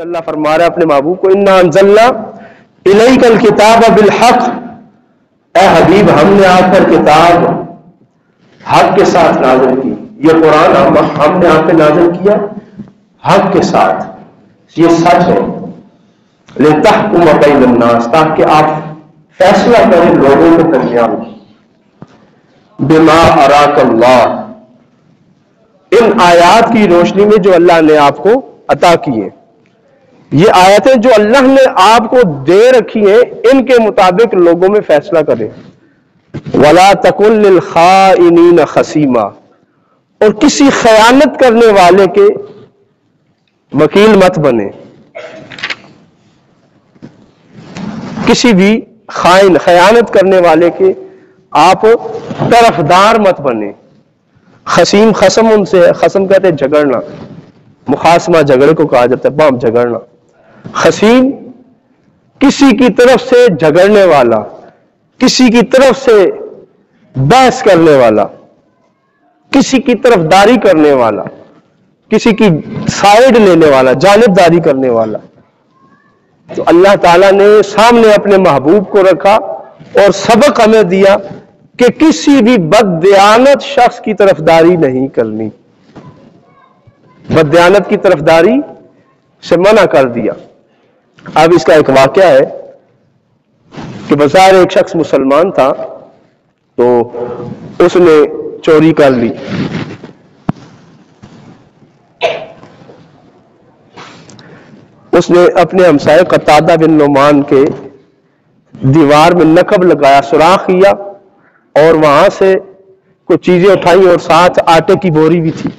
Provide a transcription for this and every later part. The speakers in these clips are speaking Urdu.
اللہ فرما رہا ہے اپنے محبوب کو انا انزلنا الیک الکتاب بالحق، اے حبیب ہم نے آپ پر کتاب حق کے ساتھ نازل کی. یہ قرآن ہم نے آپ پہ نازل کیا حق کے ساتھ، یہ سچ ہے. لتحکم بین الناس، تاکہ آپ فیصلہ کریں لوگوں کے درمیان. بما اراک اللہ، ان آیات کی روشنی میں جو اللہ نے آپ کو عطا کی ہے. یہ آیتیں جو اللہ نے آپ کو دے رکھی ہیں ان کے مطابق لوگوں میں فیصلہ کریں. وَلَا تَكُن لِّلْخَائِنِينَ خَصِيمًا، اور کسی خیانت کرنے والے کے وکیل مت بنے. کسی بھی خیانت کرنے والے کے آپ طرفدار مت بنے. خصیم خصم ان سے خصم کہتے ہیں جھگڑنا، مخاصمہ جھگڑے کو کہا جاتا ہے، بام جھگڑنا. خصیم کسی کی طرف سے جھگڑنے والا، کسی کی طرف سے بحث کرنے والا، کسی کی طرفداری کرنے والا، کسی کی سائیڈ لینے والا، جانبداری کرنے والا. تو اللہ تعالیٰ نے سامنے اپنے محبوب کو رکھا اور سبق ہمیں دیا کہ کسی بھی بددیانت شخص کی طرفداری نہیں کرنی. بددیانت کی طرفداری سے منع کر دیا. اب اس کا ایک واقعہ ہے کہ بظاہر ایک شخص مسلمان تھا، تو اس نے چوری کر لی. اس نے اپنے ہمسائے قتادہ بن نعمان کے دیوار میں نقب لگایا، سوراخ کیا اور وہاں سے کچھ چیزیں اٹھائی اور ساتھ آٹے کی بوری بھی تھی.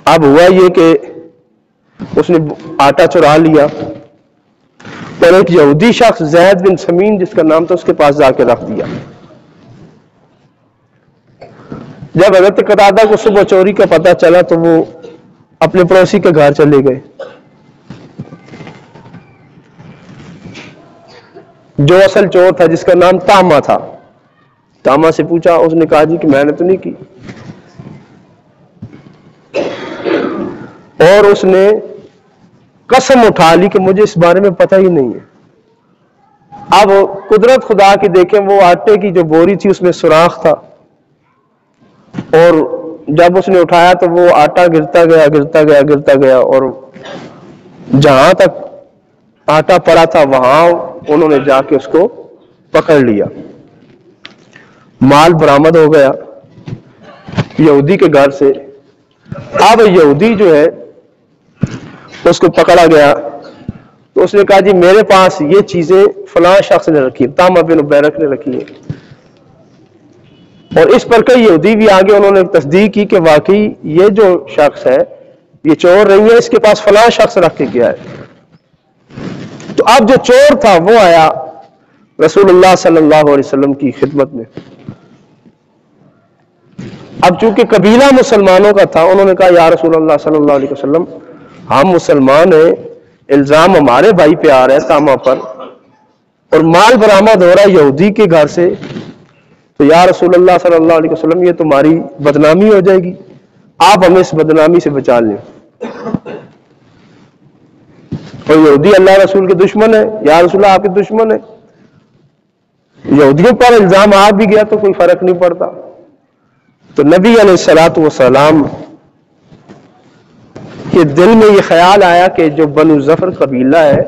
اب ہوا یہ کہ اس نے آٹا چرا لیا اور ایک یہودی شخص زید بن سمین جس کا نام تھا اس کے پاس جا کے رکھ دیا. جب حضرت قتادہ کو صبح چوری کا پتہ چلا تو وہ اپنے پڑوسی کے گھر چلے گئے. جو اصل چور تھا جس کا نام تاما تھا، تاما سے پوچھا، اس نے کہا جی کہ میں نے تو نہیں کی. اور اس نے قسم اٹھا لی کہ مجھے اس بارے میں پتہ ہی نہیں ہے. اب قدرت خدا کی دیکھیں، وہ آٹے کی جو بوری تھی اس میں سوراخ تھا، اور جب اس نے اٹھایا تو وہ آٹا گرتا گیا اور جہاں تک آٹا پڑا تھا وہاں انہوں نے جا کے اس کو پکڑ لیا. مال برآمد ہو گیا یہودی کے گھر سے. اب یہودی جو ہے اس کو پکڑا گیا تو اس نے کہا جی میرے پاس یہ چیزیں فلاں شخص نے رکھی، تاما بن عبیرک نے رکھی ہیں. اور اس پر کئی یہودی بھی آگے انہوں نے تصدیق کی کہ واقعی یہ جو شخص ہے یہ چور نہیں ہے، اس کے پاس فلاں شخص رکھ کے گیا ہے. تو اب جو چور تھا وہ آیا رسول اللہ صلی اللہ علیہ وسلم کی خدمت میں. اب چونکہ قبیلہ مسلمانوں کا تھا، انہوں نے کہا یا رسول اللہ صلی اللہ علیہ وسلم ہم مسلمان ہیں، الزام ہمارے بھائی پہ آ رہا ہے تاما پر، اور مال برآمد ہو رہا ہے یہودی کے گھر سے، تو یا رسول اللہ صلی اللہ علیہ وسلم یہ تمہاری بدنامی ہو جائے گی، آپ ہمیں اس بدنامی سے بچا لیں. اور یہودی اللہ رسول کے دشمن ہے، یا رسول اللہ آپ کے دشمن ہے. یہودیوں پر الزام آ بھی گیا تو کوئی فرق نہیں پڑتا. تو نبی علیہ الصلوۃ والسلام کے دل میں یہ خیال آیا کہ جو بنو ظفر قبیلہ ہے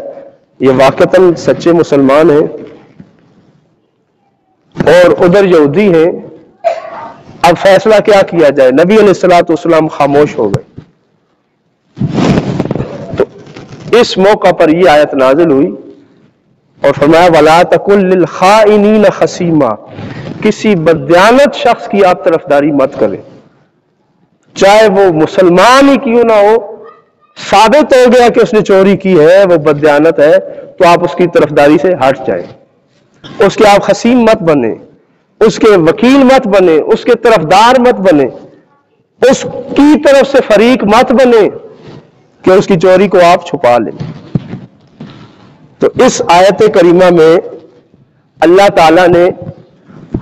یہ واقعتاً سچے مسلمان ہیں اور ادھر یہودی ہیں، اب فیصلہ کیا کیا جائے. نبی علیہ الصلوۃ والسلام خاموش ہو گئے. تو اس موقع پر یہ آیت نازل ہوئی اور فرمایا وَلَا تَكُن لِّلْخَائِنِينَ خَصِيمًا، کسی بددیانت شخص کی آپ طرفداری مت کریں، چاہے وہ مسلمان ہی کیوں نہ ہو. ثابت ہو گیا کہ اس نے چوری کی ہے، وہ بددیانت ہے، تو آپ اس کی طرفداری سے ہٹ جائیں. اس کے آپ خصیم مت بنے، اس کے وکیل مت بنے، اس کے طرفدار مت بنے، اس کی طرف سے فریق مت بنے کہ اس کی چوری کو آپ چھپا لیں. تو اس آیت کریمہ میں اللہ تعالیٰ نے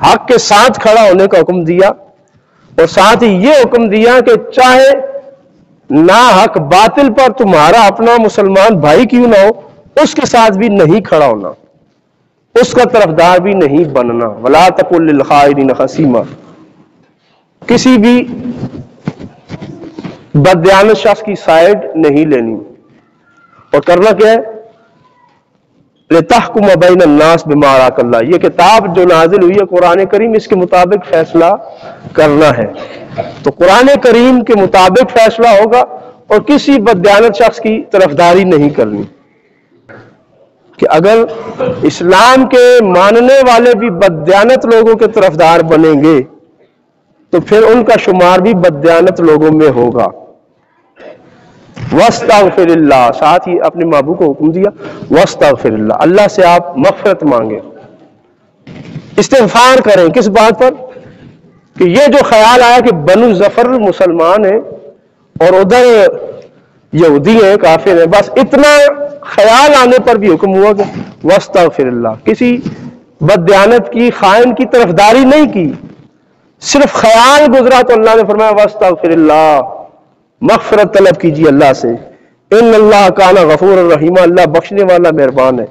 حق کے ساتھ کھڑا ہونے کا حکم دیا اور ساتھ ہی یہ حکم دیا کہ چاہے نا حق باطل پر تمہارا اپنا مسلمان بھائی کیوں نہ ہو اس کے ساتھ بھی نہیں کھڑا ہونا، اس کا طرفدار بھی نہیں بننا۔ ولا تقل للخائنین خصیما، کسی بھی بددیانت شخص کی سائیڈ نہیں لینی، اور کرنا کیا ہے؟ لتحکم بین الناس بما اراک اللہ، یہ کتاب جو نازل ہوئی ہے قرآن کریم، اس کے مطابق فیصلہ کرنا ہے۔ تو قرآن کریم کے مطابق فیصلہ ہوگا اور کسی بددیانت شخص کی طرفداری نہیں کرنی، کہ اگر اسلام کے ماننے والے بھی بددیانت لوگوں کے طرفدار بنیں گے تو پھر ان کا شمار بھی بددیانت لوگوں میں ہوگا۔ واستغفر اللہ، ساتھ ہی اپنے محبوب کو حکم دیا واستغفر اللہ، اللہ سے آپ مغفرت مانگیں، استغفار کریں۔ کس بات پر؟ کہ یہ جو خیال آیا کہ بنو ظفر مسلمان ہیں اور ادھر یہودی ہیں، کافر ہیں، بس اتنا خیال آنے پر بھی حکم ہوا کہ واستغفر اللہ، کسی بددیانت کی خائن کی طرفداری نہیں کی، صرف خیال گزرا تو اللہ نے فرمایا واستغفر اللہ، مغفرت طلب کیجیے اللہ سے، ان اللہ کان غفور الرحیم، اللہ بخشنے والا مہربان ہے۔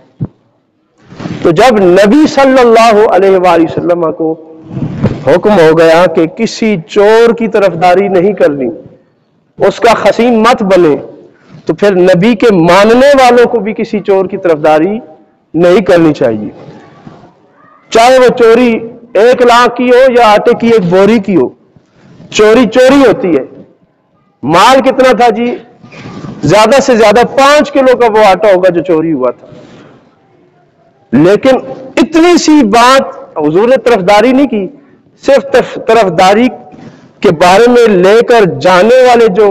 تو جب نبی صلی اللہ علیہ وآلہ وسلم کو حکم ہو گیا کہ کسی چور کی طرفداری نہیں کرنی، اس کا خصیم مت بنے، تو پھر نبی کے ماننے والوں کو بھی کسی چور کی طرفداری نہیں کرنی چاہیے، چاہے وہ چوری 1 لاکھ کی ہو یا آٹے کی 1 بوری کی ہو۔ چوری چوری ہوتی ہے۔ مال کتنا تھا جی؟ زیادہ سے زیادہ 5 کلو کا وہ آٹا ہوگا جو چوری ہوا تھا، لیکن اتنی سی بات حضور نے طرفداری نہیں کی، صرف طرفداری کے بارے میں لے کر جانے والے جو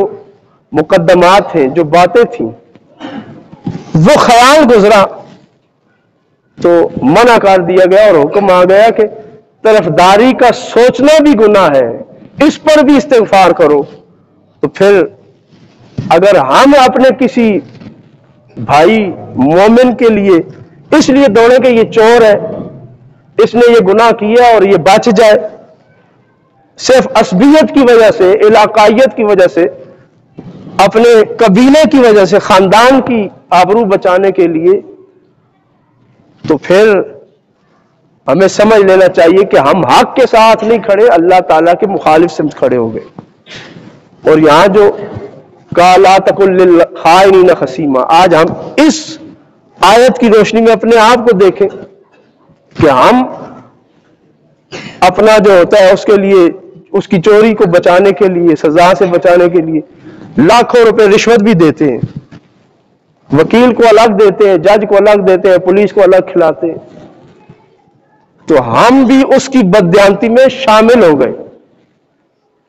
مقدمات ہیں، جو باتیں تھیں، وہ خیال گزرا تو منع کر دیا گیا اور حکم آ گیا کہ طرفداری کا سوچنا بھی گناہ ہے، اس پر بھی استغفار کرو۔ تو پھر اگر ہم اپنے کسی بھائی مومن کے لیے اس لیے دوڑیں کہ یہ چور ہے، اس نے یہ گناہ کیا اور یہ بچ جائے، صرف عصبیت کی وجہ سے، علاقائیت کی وجہ سے، اپنے قبیلے کی وجہ سے، خاندان کی آبرو بچانے کے لیے، تو پھر ہمیں سمجھ لینا چاہیے کہ ہم حق کے ساتھ نہیں کھڑے، اللہ تعالیٰ کے مخالف سے کھڑے ہو گئے۔ اور یہاں جو قَالَ لَا تَقُل لِّلْخَائِنِينَ خَصِيمًا، آج ہم اس آیت کی روشنی میں اپنے آپ کو دیکھیں کہ ہم اپنا جو ہوتا ہے اس کے لیے، اس کی چوری کو بچانے کے لیے، سزا سے بچانے کے لیے لاکھوں روپے رشوت بھی دیتے ہیں، وکیل کو الگ دیتے ہیں، جج کو الگ دیتے ہیں، پولیس کو الگ کھلاتے ہیں، تو ہم بھی اس کی بددیانتی میں شامل ہو گئے۔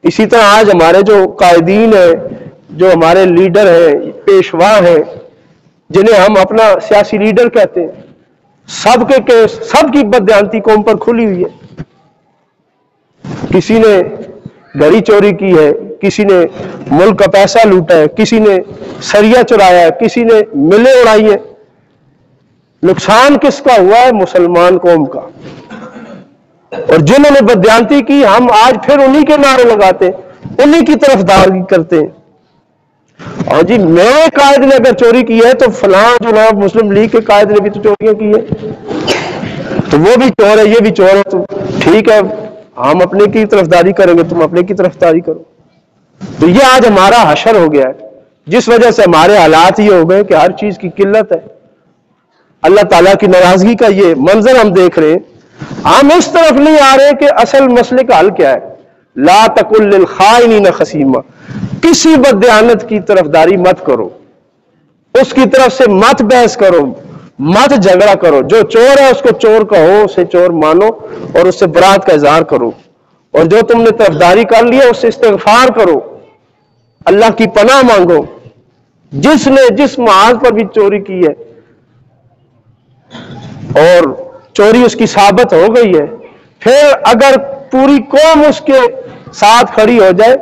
اسی طرح آج ہمارے جو قائدین ہیں، جو ہمارے لیڈر ہیں، پیشوا ہیں، جنہیں ہم اپنا سیاسی لیڈر کہتے ہیں، سب کے کیس، سب کی بددیانتی قوم پر کھلی ہوئی ہے۔ کسی نے گھڑی چوری کی ہے، کسی نے ملک کا پیسہ لوٹا ہے، کسی نے سریا چرایا ہے، کسی نے ملیں اڑائی ہیں۔ نقصان کس کا ہوا ہے؟ مسلمان قوم کا۔ اور جنہوں نے بددیانتی کی، ہم آج پھر انہی کے نعرے لگاتے ہیں، انہی کی طرفداری کرتے ہیں۔ اور جی میرے قائد نے اگر چوری کی ہے تو فلاں جناب مسلم لیگ کے قائد نے بھی تو چوریاں کی ہے، تو وہ بھی چور ہے، یہ بھی چور ہے، تو ٹھیک ہے ہم اپنے کی طرفداری کریں گے، تم اپنے کی طرفداری کرو۔ تو یہ آج ہمارا حشر ہو گیا ہے، جس وجہ سے ہمارے حالات یہ ہو گئے کہ ہر چیز کی قلت ہے، اللہ تعالیٰ کی ناراضگی کا یہ منظر ہم دیکھ رہے ہیں۔ ہم اس طرف نہیں آ رہے کہ اصل مسئلے کا حل کیا ہے۔ لا تقل للخائنین خصیما، کسی بددیانت کی طرفداری مت کرو، اس کی طرف سے مت بحث کرو، مت جھگڑا کرو۔ جو چور ہے اس کو چور کہو، اسے چور مانو اور اس سے برات کا اظہار کرو، اور جو تم نے طرفداری کر لی ہے اس سے استغفار کرو، اللہ کی پناہ مانگو۔ جس نے جس محاذ پر بھی چوری کی ہے اور چوری اس کی ثابت ہو گئی ہے، پھر اگر پوری قوم اس کے ساتھ کھڑی ہو جائے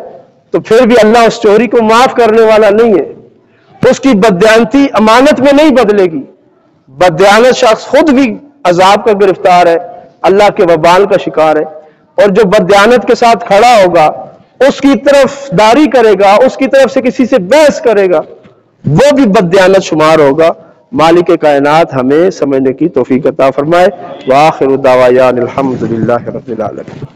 تو پھر بھی اللہ اس چوری کو معاف کرنے والا نہیں ہے۔ اس کی بددیانتی امانت میں نہیں بدلے گی۔ بددیانت شخص خود بھی عذاب کا گرفتار ہے، اللہ کے وبال کا شکار ہے، اور جو بددیانت کے ساتھ کھڑا ہوگا اس کی طرف داری کرے گا، اس کی طرف سے کسی سے بحث کرے گا، وہ بھی بددیانت شمار ہوگا۔ مالک کائنات ہمیں سمجھنے کی توفیق عطا فرمائے۔ وآخر دعوانا الحمدللہ رب العالمین۔